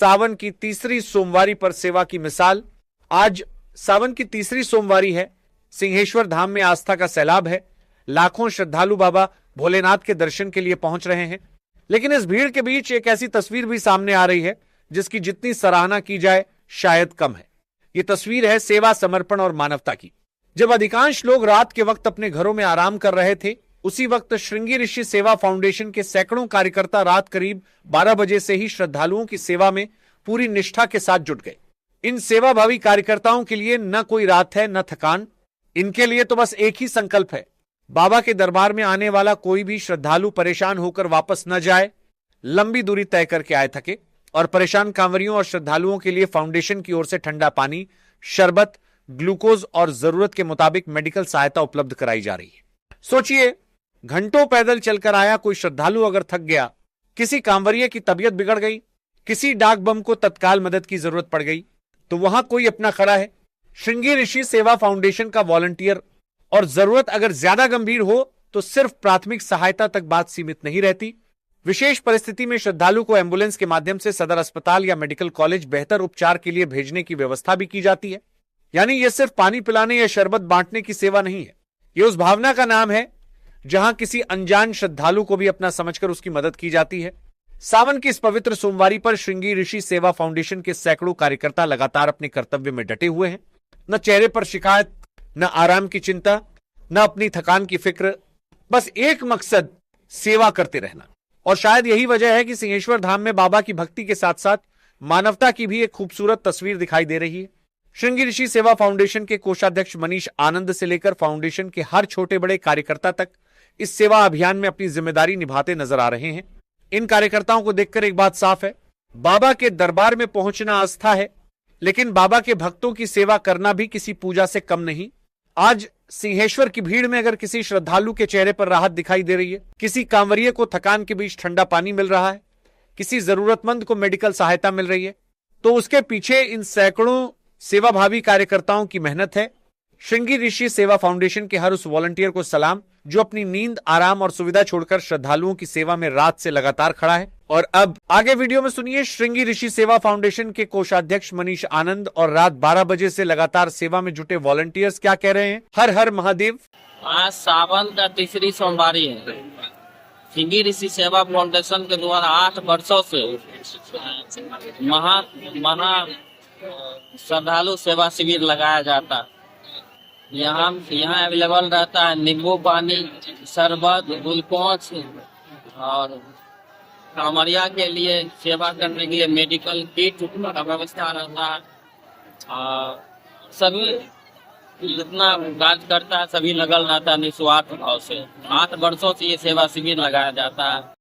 सावन की तीसरी सोमवारी पर सेवा की मिसाल। आज सावन की तीसरी सोमवारी है। सिंहेश्वर धाम में आस्था का सैलाब है। लाखों श्रद्धालु बाबा भोलेनाथ के दर्शन के लिए पहुंच रहे हैं। लेकिन इस भीड़ के बीच एक ऐसी तस्वीर भी सामने आ रही है जिसकी जितनी सराहना की जाए शायद कम है। ये तस्वीर है सेवा, समर्पण और मानवता की। जब अधिकांश लोग रात के वक्त अपने घरों में आराम कर रहे थे, उसी वक्त श्रृंगी ऋषि सेवा फाउंडेशन के सैकड़ों कार्यकर्ता रात करीब 12 बजे से ही श्रद्धालुओं की सेवा में पूरी निष्ठा के साथ जुट गए। इन सेवाभावी कार्यकर्ताओं के लिए न कोई रात है न थकान। इनके लिए तो बस एक ही संकल्प है, बाबा के दरबार में आने वाला कोई भी श्रद्धालु परेशान होकर वापस न जाए, लंबी दूरी तय करके आए थके। और परेशान कांवरियों और श्रद्धालुओं के लिए फाउंडेशन की ओर से ठंडा पानी, शरबत, ग्लूकोज और जरूरत के मुताबिक मेडिकल सहायता उपलब्ध कराई जा रही है। सोचिए, घंटों पैदल चलकर आया कोई श्रद्धालु अगर थक गया, किसी कांवरिये की तबीयत बिगड़ गई, किसी डाक बम को तत्काल मदद की जरूरत पड़ गई, तो वहां कोई अपना खड़ा है, श्रृंगी ऋषि सेवा फाउंडेशन का वॉलंटियर। और जरूरत अगर ज्यादा गंभीर हो तो सिर्फ प्राथमिक सहायता तक बात सीमित नहीं रहती। विशेष परिस्थिति में श्रद्धालु को एम्बुलेंस के माध्यम से सदर अस्पताल या मेडिकल कॉलेज बेहतर उपचार के लिए भेजने की व्यवस्था भी की जाती है। यानी यह सिर्फ पानी पिलाने या शरबत बांटने की सेवा नहीं है, यह उस भावना का नाम है जहां किसी अनजान श्रद्धालु को भी अपना समझकर उसकी मदद की जाती है। सावन की इस पवित्र सोमवारी पर श्रृंगी ऋषि सेवा फाउंडेशन के सैकड़ों कार्यकर्ता लगातार अपने कर्तव्य में डटे हुए हैं। न चेहरे पर शिकायत, न आराम की चिंता, न अपनी थकान की फिक्र, बस एक मकसद, सेवा करते रहना। और शायद यही वजह है कि सिंहेश्वर धाम में बाबा की भक्ति के साथ साथ मानवता की भी एक खूबसूरत तस्वीर दिखाई दे रही है। श्रृंगी ऋषि सेवा फाउंडेशन के कोषाध्यक्ष मनीष आनंद से लेकर फाउंडेशन के हर छोटे बड़े कार्यकर्ता तक इस सेवा अभियान में अपनी जिम्मेदारी निभाते नजर आ रहे हैं। इन कार्यकर्ताओं को देखकर एक बात साफ है, बाबा के दरबार में पहुंचना आस्था है, लेकिन बाबा के भक्तों की सेवा करना भी किसी पूजा से कम नहीं। आज सिंहेश्वर की भीड़ में अगर किसी श्रद्धालु के चेहरे पर राहत दिखाई दे रही है, किसी कांवरिये को थकान के बीच ठंडा पानी मिल रहा है, किसी जरूरतमंद को मेडिकल सहायता मिल रही है, तो उसके पीछे इन सैकड़ों सेवाभावी कार्यकर्ताओं की मेहनत है। श्रृंगी ऋषि सेवा फाउंडेशन के हर उस वॉलंटियर को सलाम जो अपनी नींद, आराम और सुविधा छोड़कर श्रद्धालुओं की सेवा में रात से लगातार खड़ा है। और अब आगे वीडियो में सुनिए श्रृंगी ऋषि सेवा फाउंडेशन के कोषाध्यक्ष मनीष आनंद और रात 12 बजे से लगातार सेवा में जुटे वॉलंटियर्स क्या कह रहे हैं। हर हर महादेव। आज सावन का तीसरी सोमवारी है। श्रृंगी ऋषि सेवा फाउंडेशन के द्वारा 8 वर्षों से महा श्रद्धालु सेवा शिविर लगाया जाता है। यहाँ अवेलेबल रहता है नींबू पानी, शरबत, ग्लूकोज और कांवरिया के लिए सेवा करने के लिए मेडिकल किट का व्यवस्था रहता है। सभी जितना कार्य करता है सभी लगल रहता है निस्वार्थ भाव से। 8 वर्षों से ये सेवा शिविर लगाया जाता है।